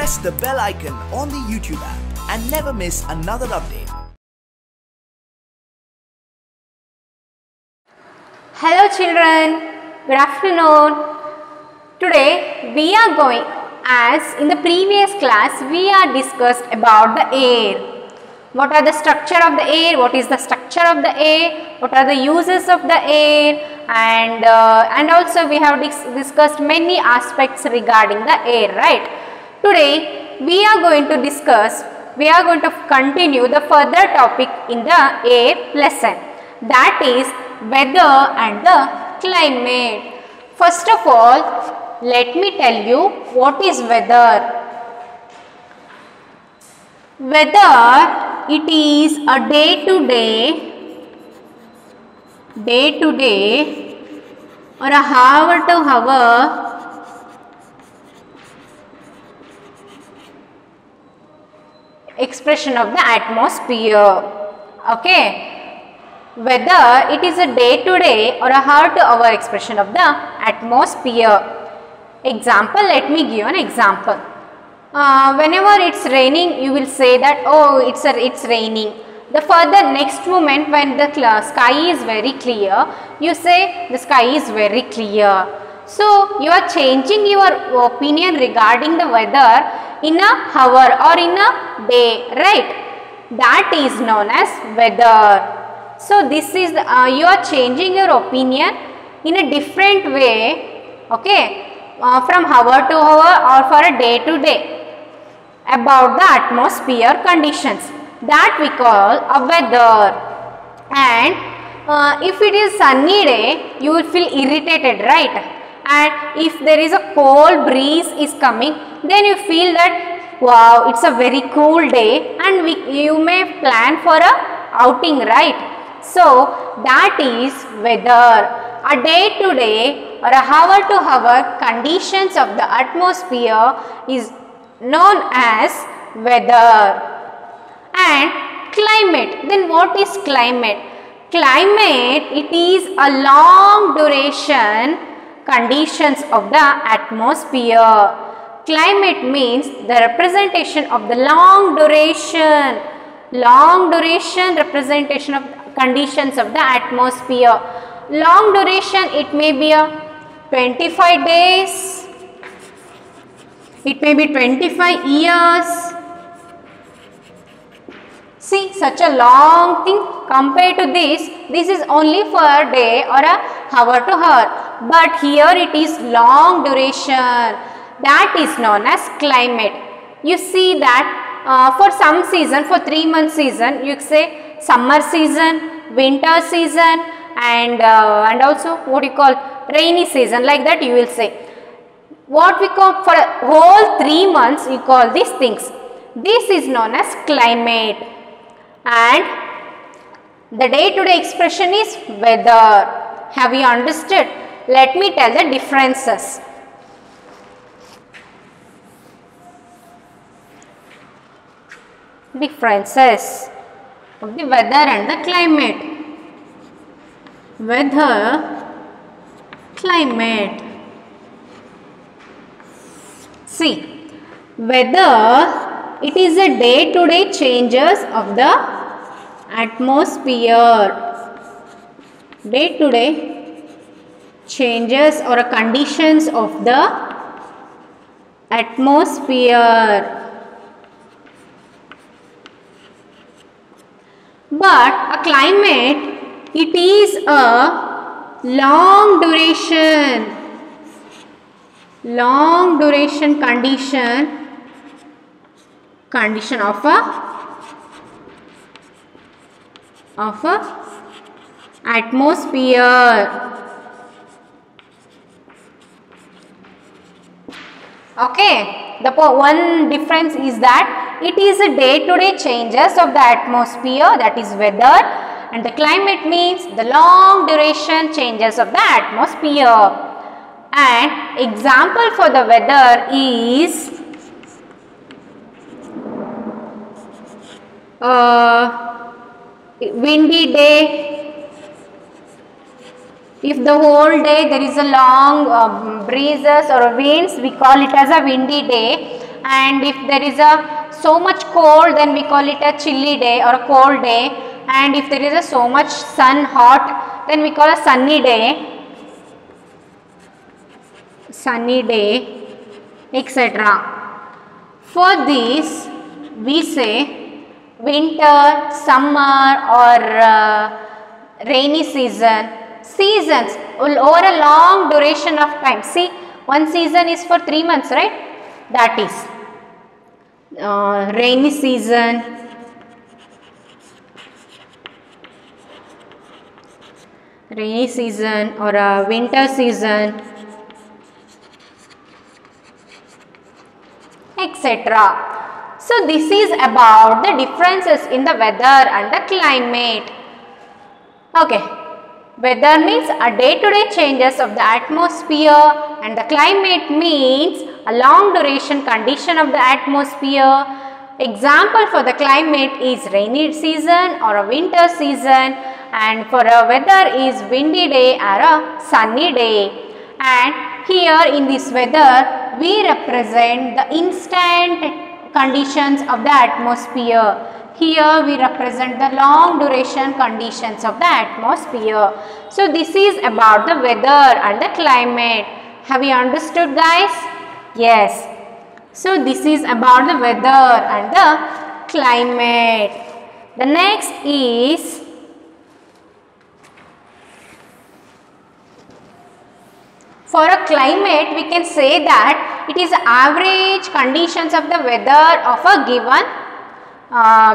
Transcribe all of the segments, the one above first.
press the bell icon on the YouTube app and never miss another update. Hello children, good afternoon. Today we are going, as in the previous class we are discussed about the air. What are the structure of the air, what is the structure of the air, what are the uses of the air, and also we have discussed many aspects regarding the air, right? Today we are going to continue the further topic in the air lesson, that is weather and the climate. First of all, let me tell you what is weather. Weather, it is a day-to-day or a hour-to-hour expression of the atmosphere. Okay, weather, it is a day-to-day or a hour-to-hour expression of the atmosphere. Example, let me give you an example. Whenever it's raining, you will say that, oh, it's raining. The further next moment, when the sky is very clear, you say the sky is very clear. So you are changing your opinion regarding the weather in a hour or in a day, right? That is known as weather. So this is you are changing your opinion in a different way, okay, from hour to hour or for a day to day about the atmosphere conditions, that we call a weather. And if it is sunny day, you will feel irritated, right? And if there is a cold breeze is coming, then you feel that, wow, it's a very cool day, and you may plan for a outing, right? So that is weather. A day to day or a hour to hour conditions of the atmosphere is known as weather. And climate, then what is climate? Climate, it is a long duration conditions of the atmosphere. Climate means the representation of the long duration representation of conditions of the atmosphere. Long duration, it may be a 25 days, it may be 25 years. See, such a long thing. Compared to this is only for a day or a hour to hour. But here it is long duration. That is known as climate. You see that for some season, for 3 month season, you say summer season, winter season, and also what you call rainy season, like that you will say. What we call for a whole 3 months, you call these things. This is known as climate. And the day-to-day expression is weather. Have you understood? Let me tell the differences. Differences of the weather and the climate. Weather, climate. See, weather, it is a day-to-day changes of the atmosphere. Day-to-day changes or conditions of the atmosphere. But a climate, it is a long duration condition of a atmosphere. Okay, the one difference is that it is a day-to-day changes of the atmosphere, that is weather, and the climate means the long duration changes of the atmosphere. And example for the weather is windy day. If the whole day there is a long breezes or winds, we call it as a windy day. and if there is a so much cold, then we call it a chilly day or a cold day, and if there is a so much sun hot, then we call a sunny day, etc. For this we say winter, summer or rainy season. Seasons over a long duration of time. See, one season is for 3 months, right? That is rainy season, or a winter season, etc. So this is about the differences in the weather and the climate. Okay. Weather means a day-to-day changes of the atmosphere, and the climate means a long duration condition of the atmosphere. Example for the climate is rainy season or a winter season, and for a weather is windy day or a sunny day. And here in this weather we represent the instant conditions of the atmosphere. Here we represent the long duration conditions of the atmosphere. So this is about the weather and the climate. Have you understood, guys? Yes. So this is about the weather and the climate. The next is for a climate, we can say that it is average conditions of the weather of a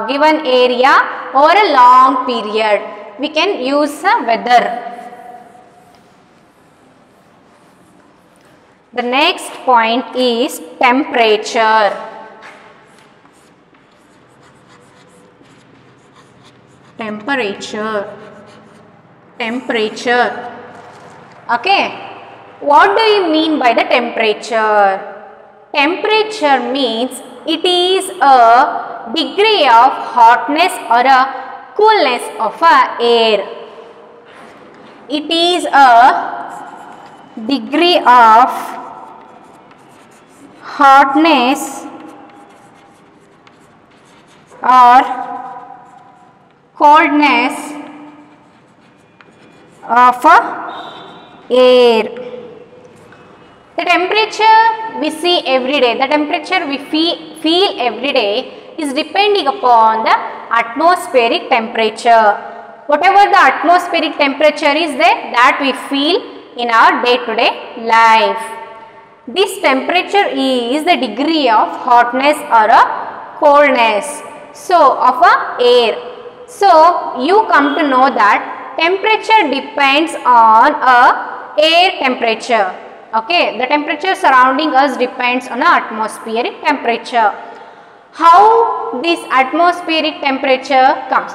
given area over a long period. We can use weather. The next point is temperature. Temperature. Okay. What do you mean by the temperature? Temperature means it is a degree of hotness or a coolness of air. It is a degree of hotness or coldness of air. The temperature we see every day, the temperature we feel every day is depending upon the atmospheric temperature. Whatever the atmospheric temperature is there, that we feel in our day-to-day life. This temperature is the degree of hotness or a coldness of air. So you come to know that temperature depends on air temperature. Okay, the temperature surrounding us depends on atmospheric temperature. How this atmospheric temperature comes?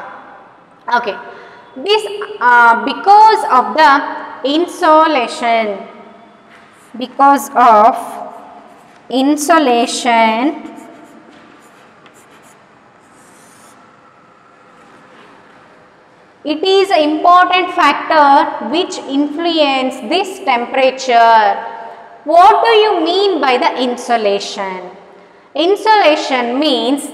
Okay, this because of the insolation. Because of insolation, it is an important factor which influence this temperature. What do you mean by the insolation? Insolation means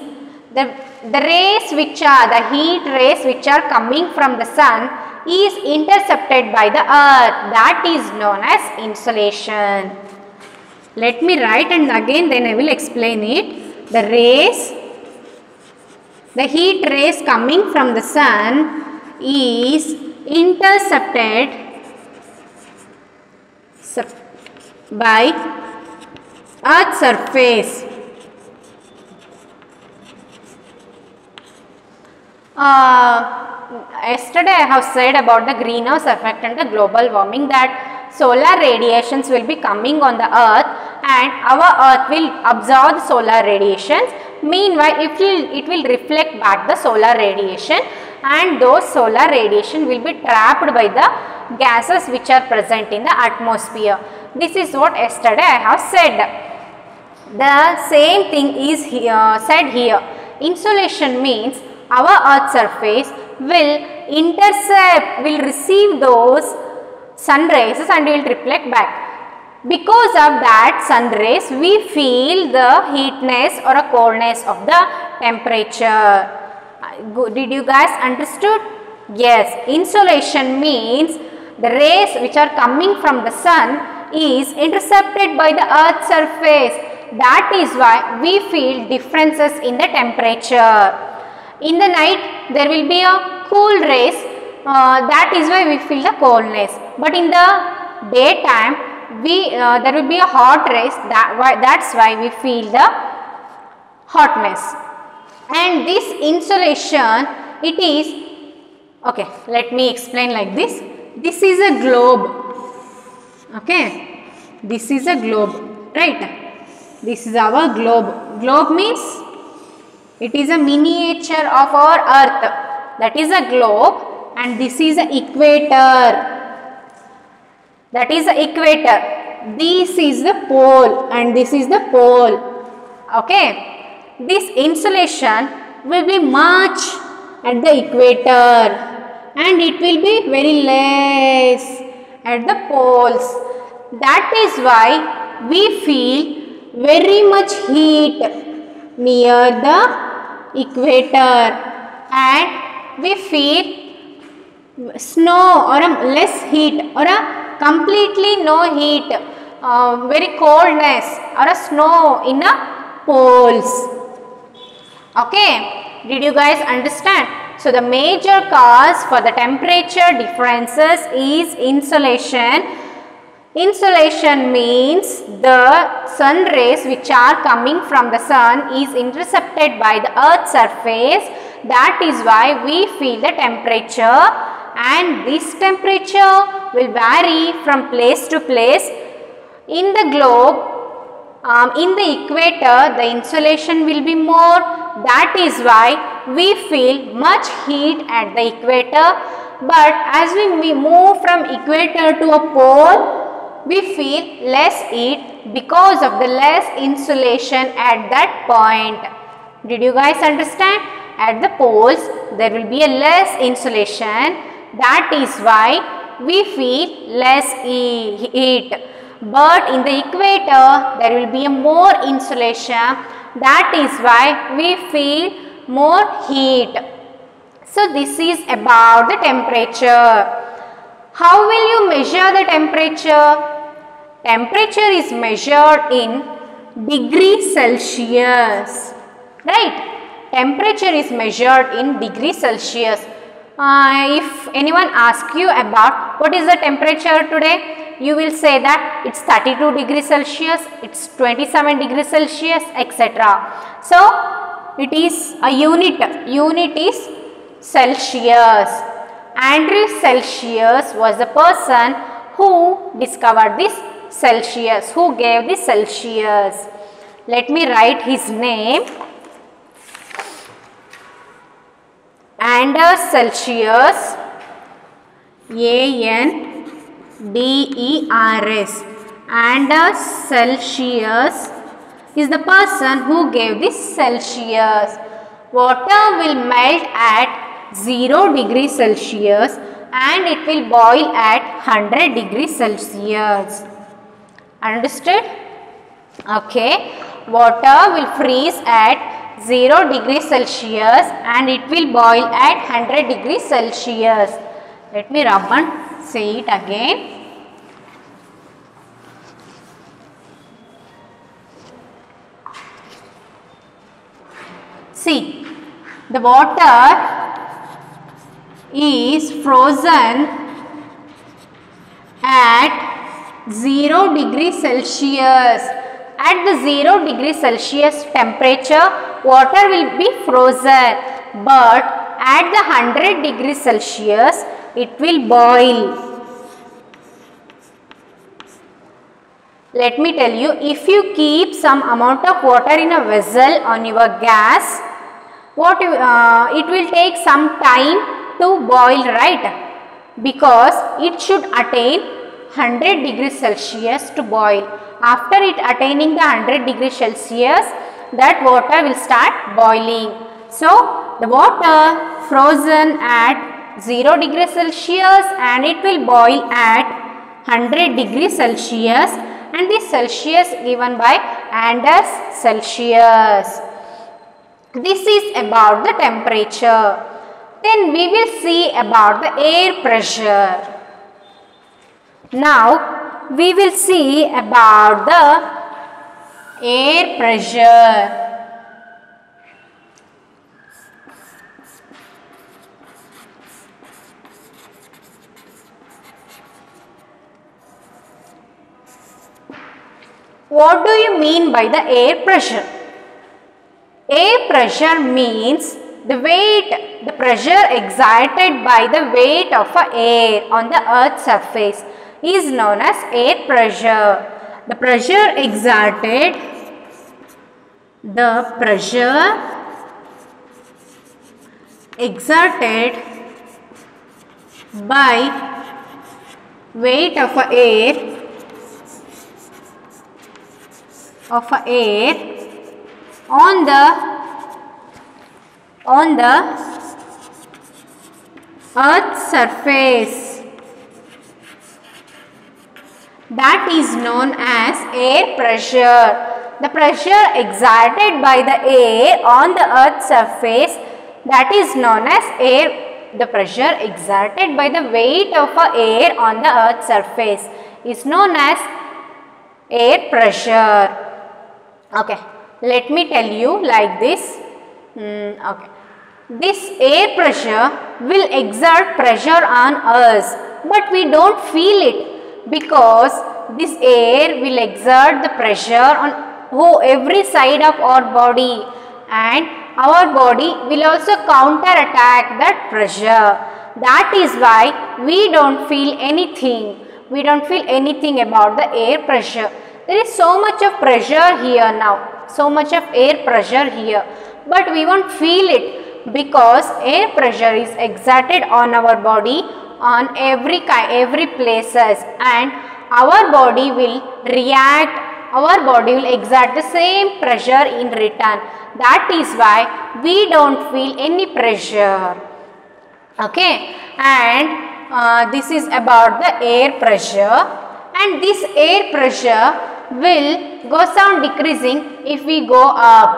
the rays which are the heat rays which are coming from the sun is intercepted by the earth. That is known as insolation. Let me write and again then I will explain it. The heat rays coming from the sun is intercepted by Earth's surface. Yesterday I have said about the greenhouse effect and the global warming, that solar radiations will be coming on the earth and our earth will absorb the solar radiations. Meanwhile, it will reflect back the solar radiation, and those solar radiation will be trapped by the gases which are present in the atmosphere. This is what yesterday I have said. The same thing is said here. Insolation means our earth's surface will receive those sun rays and will reflect back. Because of that sun rays, we feel the heatness or a coldness of the temperature. Did you guys understood? Yes, insolation means the rays which are coming from the sun is intercepted by the earth's surface. That is why we feel differences in the temperature. In the night there will be a cool rays, that is why we feel the coldness. But in the daytime there will be a hot rays, that's why we feel the hotness. And this insolation, it is, okay, let me explain like this. This is a globe, okay, this is a globe, right? This is our globe. Globe means it is a miniature of our earth, that is a globe, and this is the equator. That is the equator. This is the pole and this is the pole. Okay. This insolation will be much at the equator and it will be very less at the poles. That is why we feel very much heat near the equator and we feel snow or a less heat or a completely no heat, very coldness or a snow in the poles. Okay, did you guys understand? So the major cause for the temperature differences is insolation. Insolation means the sun rays which are coming from the sun is intercepted by the earth's surface. That is why we feel the temperature, and this temperature will vary from place to place. In the globe, in the equator, the insolation will be more. That is why we feel much heat at the equator. But as we move from equator to a pole, we feel less heat because of the less insolation at that point. Did you guys understand? At the poles, there will be a less insolation. That is why we feel less heat. But in the equator, there will be a more insolation. That is why we feel more heat. So this is about the temperature. How will you measure the temperature? Temperature is measured in degrees Celsius. Right? Temperature is measured in degrees Celsius. If anyone asks you about what is the temperature today, you will say that it's 32 degrees Celsius, it's 27 degrees Celsius, etc. So, it is a unit. Unit is Celsius. Andrew Celsius was the person who discovered this Celsius, who gave this Celsius. Let me write his name. Anders Celsius, A-N-D-E-R-S. Anders Celsius is the person who gave this Celsius. Water will melt at 0 degrees Celsius and it will boil at 100 degrees Celsius. Understood? Okay. Water will freeze at 0 degrees Celsius and it will boil at 100 degrees Celsius. Let me rub and say it again. See, the water is frozen at 0 degrees Celsius. At the 0 degrees Celsius temperature, water will be frozen, but at the 100 degrees Celsius, it will boil. Let me tell you, if you keep some amount of water in a vessel on your gas, it will take some time to boil, right? Because it should attain 100 degrees Celsius to boil. After it attaining the 100 degrees Celsius, that water will start boiling. So, the water frozen at 0 degrees Celsius and it will boil at 100 degrees Celsius. and this Celsius given by Anders Celsius. This is about the temperature. Then we will see about the air pressure. Now we will see about the air pressure. What do you mean by the air pressure? Air pressure means the weight, the pressure exerted by the weight of air on the earth's surface is known as air pressure. The pressure exerted by weight of air on the earth's surface, that is known as air pressure. The pressure exerted by the air on the earth's surface, that is known as air. The pressure exerted by the weight of air on the earth's surface is known as air pressure. Okay, let me tell you like this. Okay, this air pressure will exert pressure on us, but we don't feel it because this air will exert the pressure on every side of our body, and our body will also counterattack that pressure. That is why we don't feel anything. We don't feel anything about the air pressure. There is so much of pressure here now, so much of air pressure here, but we won't feel it because air pressure is exerted on our body on every places, and our body will react, our body will exert the same pressure in return. That is why we don't feel any pressure. Okay, and this is about the air pressure, and this air pressure will goes on decreasing if we go up.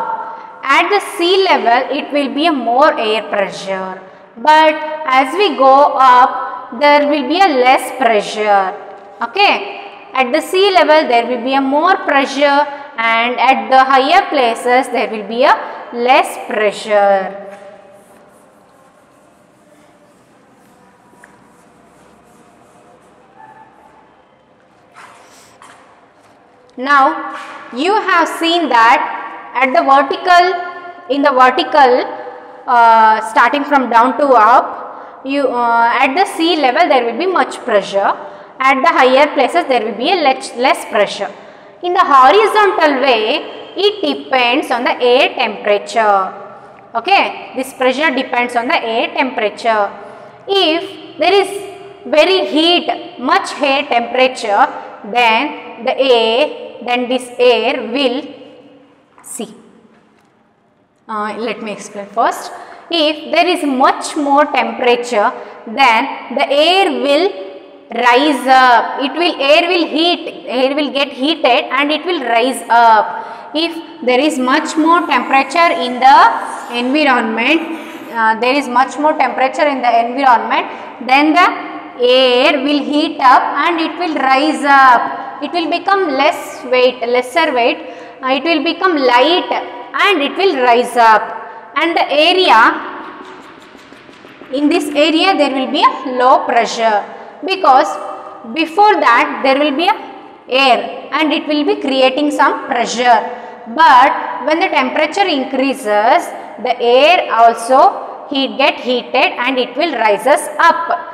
At the sea level it will be a more air pressure, but as we go up there will be a less pressure. Okay, at the sea level there will be a more pressure, and at the higher places there will be a less pressure. Now you have seen that at the vertical, starting from down to up, at the sea level there will be much pressure. At the higher places there will be a less pressure. In the horizontal way, it depends on the air temperature. Okay, this pressure depends on the air temperature. If there is much air temperature, then this air will, see, let me explain first. If there is much more temperature, then the air will rise up. Air will get heated and it will rise up. If there is much more temperature in the environment, then the air will heat up and it will rise up. It will become lesser weight, it will become light and it will rise up. And the in this area there will be a low pressure, because before that there will be a air and it will be creating some pressure. But when the temperature increases, the air also get heated and it will rises up.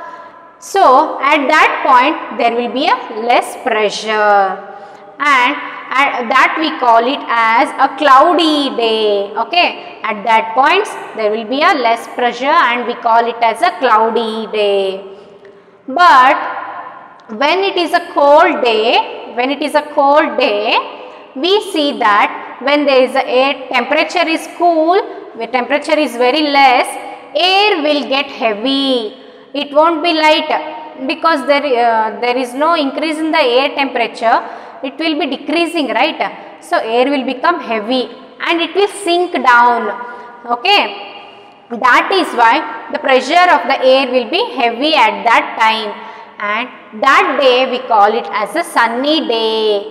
So at that point there will be a less pressure, and that we call it as a cloudy day. Okay, at that point there will be a less pressure and we call it as a cloudy day. But when it is a cold day, we see that when there is temperature is cool, the temperature is very less, air will get heavy. It won't be light because there is no increase in the air temperature. it will be decreasing, right? So air will become heavy and it will sink down. Okay, that is why the pressure of the air will be heavy at that time, and that day we call it as a sunny day.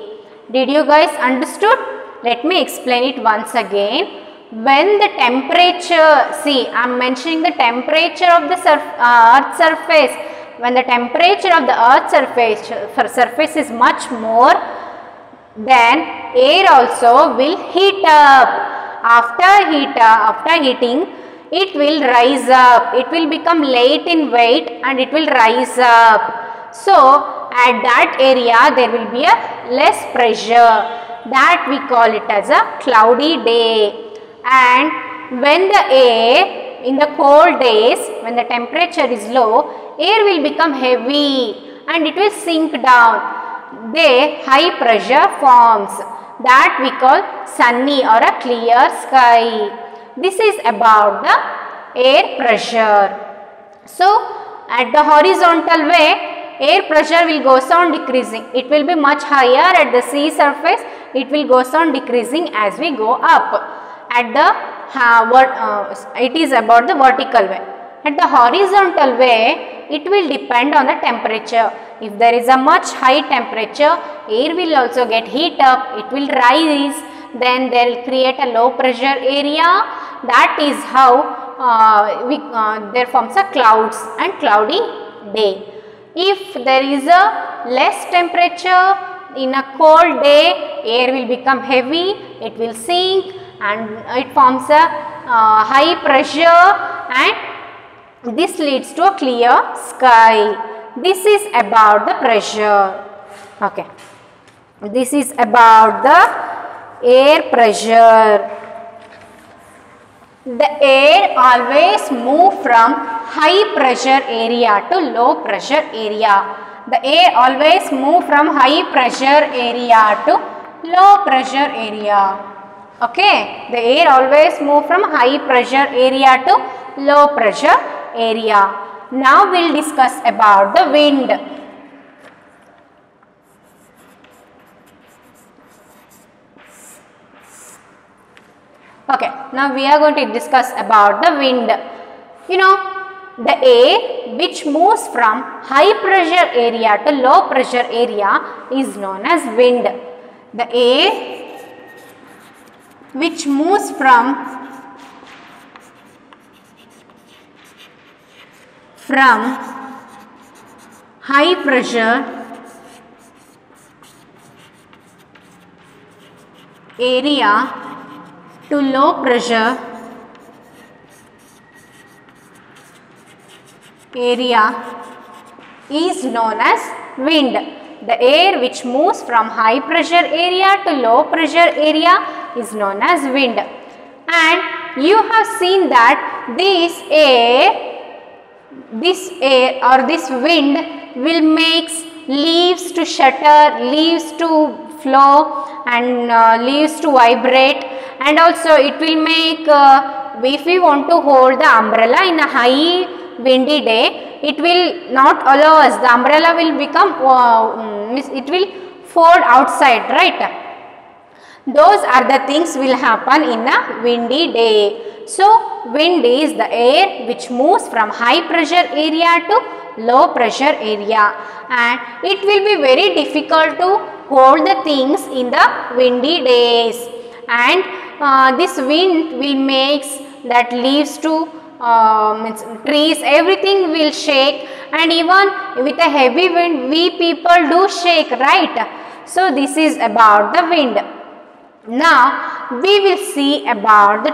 Did you guys understood? Let me explain it once again. When the temperature, see I am mentioning the temperature of the earth surface. When the temperature of the earth surface is much more, then air also will heat up. After heating, it will rise up. It will become light in weight and it will rise up. So at that area there will be a less pressure. That we call it as a cloudy day. And when the air, in the cold days, when the temperature is low, air will become heavy and it will sink down. There high pressure forms. That we call sunny or a clear sky. This is about the air pressure. So at the horizontal way, air pressure will go on decreasing. It will be much higher at the sea surface. It will go on decreasing as we go up. At the it is about the vertical way. At the horizontal way, it will depend on the temperature. If there is a much high temperature, air will also get heat up. It will rise. Then they will create a low pressure area. That is how there forms a clouds and cloudy day. If there is a less temperature in a cold day, air will become heavy. It will sink and it forms a high pressure, and this leads to a clear sky. This is about the pressure. Okay, this is about the air pressure. The air always move from high pressure area to low pressure area. The air always move from high pressure area to low pressure area. Okay, the air always move from high pressure area to low pressure area. Now we will discuss about the wind. Okay, now we are going to discuss about the wind. You know, the air which moves from high pressure area to low pressure area is known as wind. The air which moves from high pressure area to low pressure area is known as wind. The air which moves from high pressure area to low pressure area is known as wind. And you have seen that this air or this wind will make leaves to shudder, leaves to flow, and leaves to vibrate, and also it will make if we want to hold the umbrella in a high windy day, it will not allow us. The umbrella will become it will fold outside, right? Those are the things will happen in a windy day. So wind is the air which moves from high pressure area to low pressure area, and it will be very difficult to hold the things in the windy days, and this wind will make that leaves to trees, everything will shake, and even with a heavy wind we people do shake, right? So this is about the wind. Now we will see about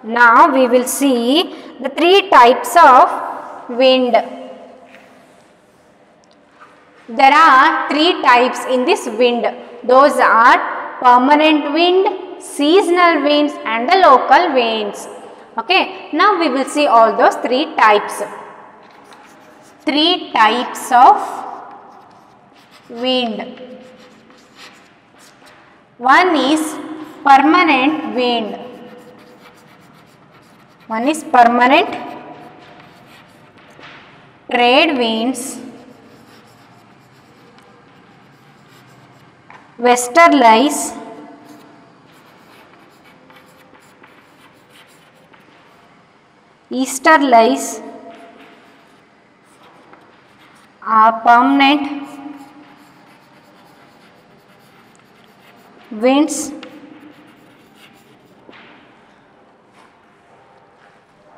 now we will see the three types of wind. There are three types in this wind. Those are permanent wind, seasonal winds, and the local winds. Okay, now we will see all those three types. Three types of wind. One is permanent wind. One is permanent trade winds, westerlies, easterlies are permanent winds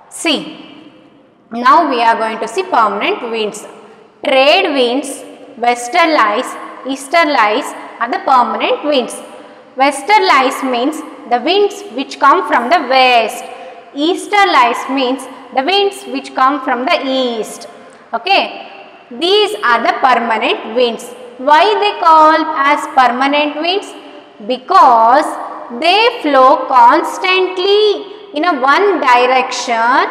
see. Now we are going to see permanent winds. Trade winds, westerlies, easterlies are the permanent winds. Westerlies means the winds which come from the west. Easterlies means the winds which come from the east. Okay. These are the permanent winds. Why they called as permanent winds? Because they flow constantly in a one direction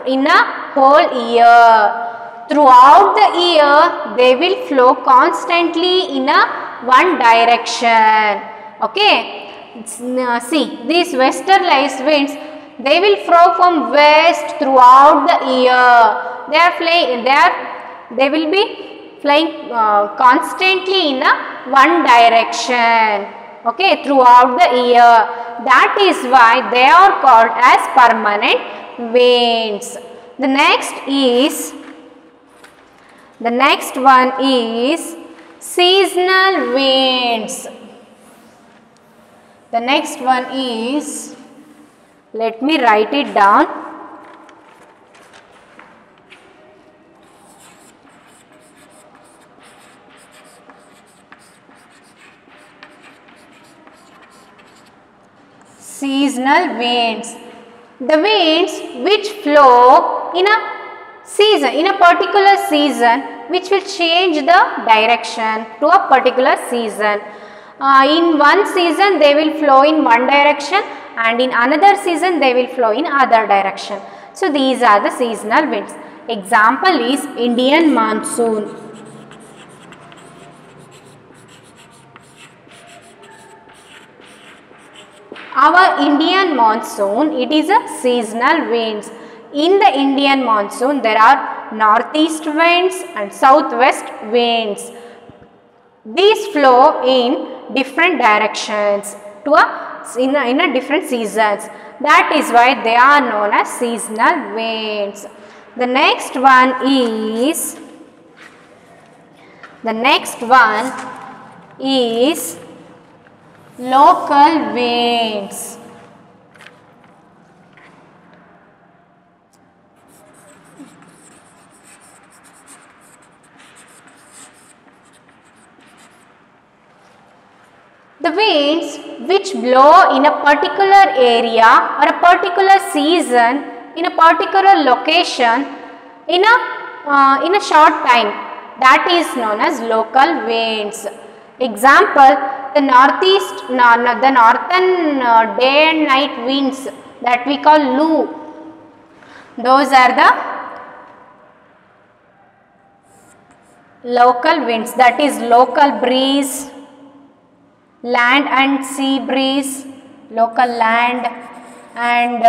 in a whole year. Throughout the year, they will flow constantly in a one direction. Okay. See, these westerlies winds, they will flow from west throughout the year. They will be flying constantly in a one direction. Okay, throughout the year. That is why they are called as permanent winds. The next one is seasonal winds. The next one is, let me write it down. Seasonal winds. The winds which flow in a season, in a particular season, which will change the direction to a particular season. In one season they will flow in one direction, and in another season they will flow in other direction. So these are the seasonal winds. Example is Indian monsoon. Our Indian monsoon, it is a seasonal winds. In the Indian monsoon, there are northeast winds and southwest winds. These flow in different directions to in a different seasons. That is why they are known as seasonal winds. The next one is local winds. The winds which blow in a particular area or a particular season in a particular location in a short time, that is known as local winds. Example, the northern day and night winds that we call Loo. Those are the local winds, that is local breeze, land and sea breeze, local land and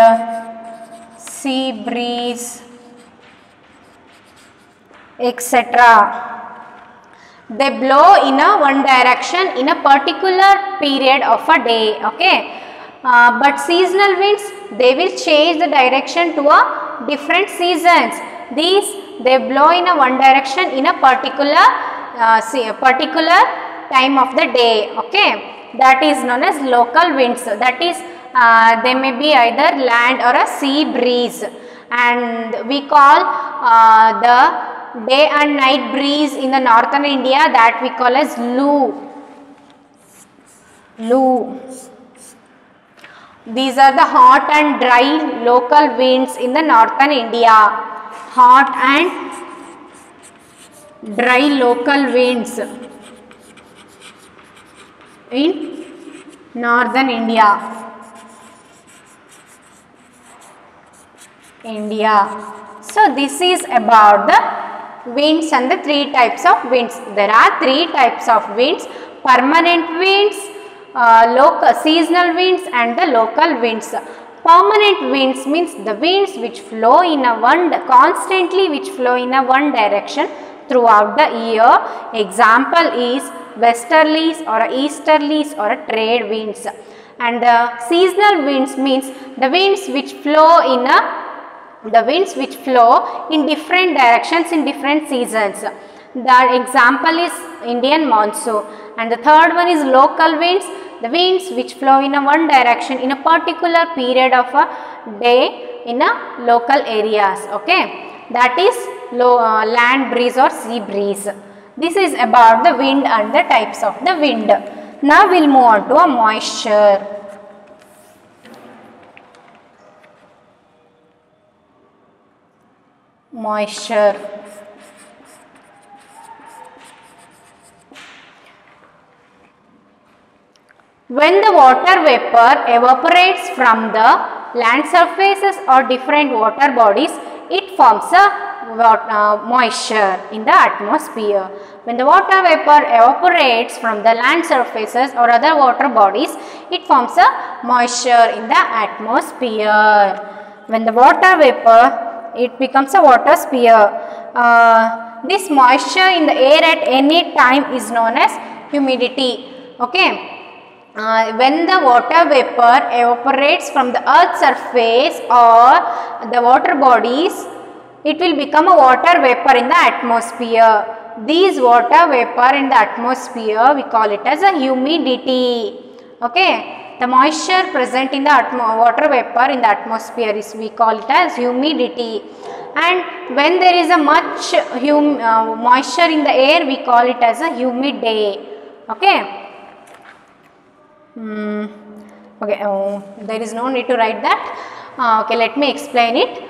sea breeze, etc. They blow in a one direction in a particular period of a day. Okay, but seasonal winds, they will change the direction to a different seasons. These, they blow in a one direction in a particular time of the day. Okay, that is known as local winds. That is, they may be either land or a sea breeze, and we call the day and night breeze in the northern India, that we call as Loo. These are the hot and dry local winds in the northern India. Hot and dry local winds in northern India. So this is about the winds and the three types of winds. There are three types of winds: permanent winds, seasonal winds and the local winds. Permanent winds means the winds which flow in a constantly which flow in a one direction throughout the year. Example is westerlies or easterlies or trade winds. And the seasonal winds means the winds which flow in different directions in different seasons. The example is Indian monsoon. And the third one is local winds, the winds which flow in a one direction in a particular period of a day in a local areas. Okay, that is land breeze or sea breeze. This is about the wind and the types of the wind. Now we will move on to a moisture. Moisture. When the water vapor evaporates from the land surfaces or different water bodies, it forms a moisture in the atmosphere. When the water vapor evaporates from the land surfaces or other water bodies, it forms a moisture in the atmosphere. When the water vapor, it becomes a water sphere. This moisture in the air at any time is known as humidity. Okay. When the water vapor evaporates from the earth's surface or the water bodies, it will become a water vapor in the atmosphere. These water vapor in the atmosphere, we call it as a humidity. Okay, the moisture present in the water vapor in the atmosphere is, we call it as humidity. And when there is a much moisture in the air, we call it as a humid day. Okay. There is no need to write that. Okay, let me explain it.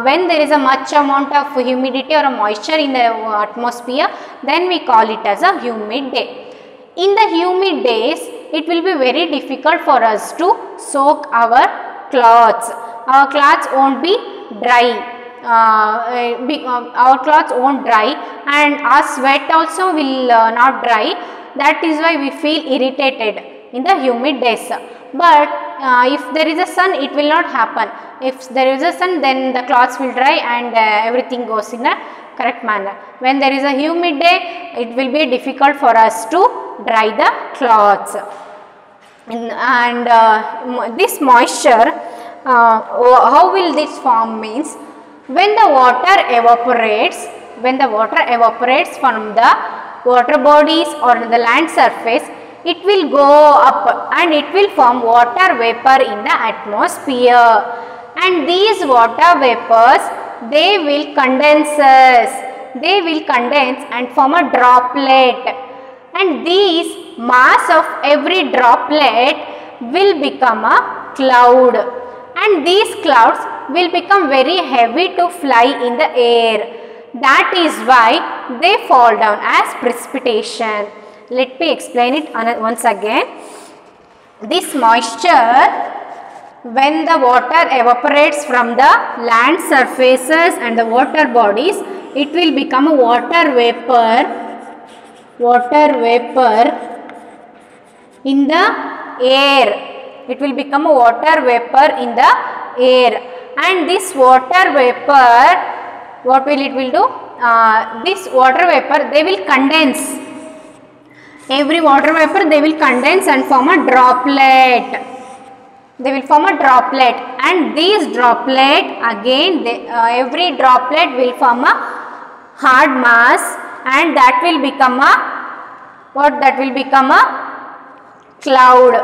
When there is a much amount of humidity or a moisture in the atmosphere, then we call it as a humid day. In the humid days, it will be very difficult for us to soak our clothes. Our clothes won't be dry. Our clothes won't dry, and our sweat also will not dry. That is why we feel irritated in the humid days. But if there is a sun, it will not happen. If there is a sun, then the clothes will dry and everything goes in a correct manner. When there is a humid day, it will be difficult for us to dry the clothes. And this moisture, how will this form means, when the water evaporates from the water bodies or the land surface, it will go up and it will form water vapor in the atmosphere. And these water vapors, they will condense and form a droplet. And these mass of every droplet will become a cloud. And these clouds will become very heavy to fly in the air. That is why they fall down as precipitation. Let me explain it once again. This moisture, when the water evaporates from the land surfaces and the water bodies, it will become a water vapor in the air. It will become a water vapor in the air. And this water vapor, what will it will do? This water vapor, they will condense. Every water vapor, they will condense and form a droplet. They will form a droplet, and these droplet again, every droplet will form a hard mass, and that will become a cloud.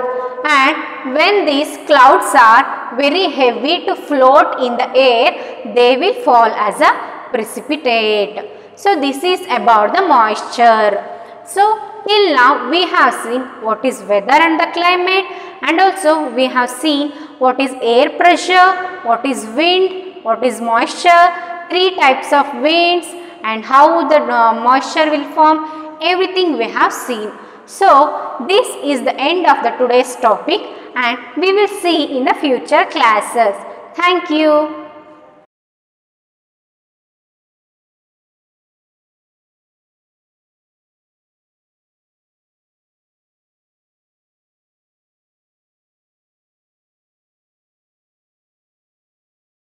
And when these clouds are very heavy to float in the air, they will fall as a precipitate. So this is about the moisture. So till now we have seen what is weather and the climate, and also we have seen what is air pressure, what is wind, what is moisture, three types of winds, and how the moisture will form. Everything we have seen. So this is the end of the today's topic, and we will see in the future classes. Thank you.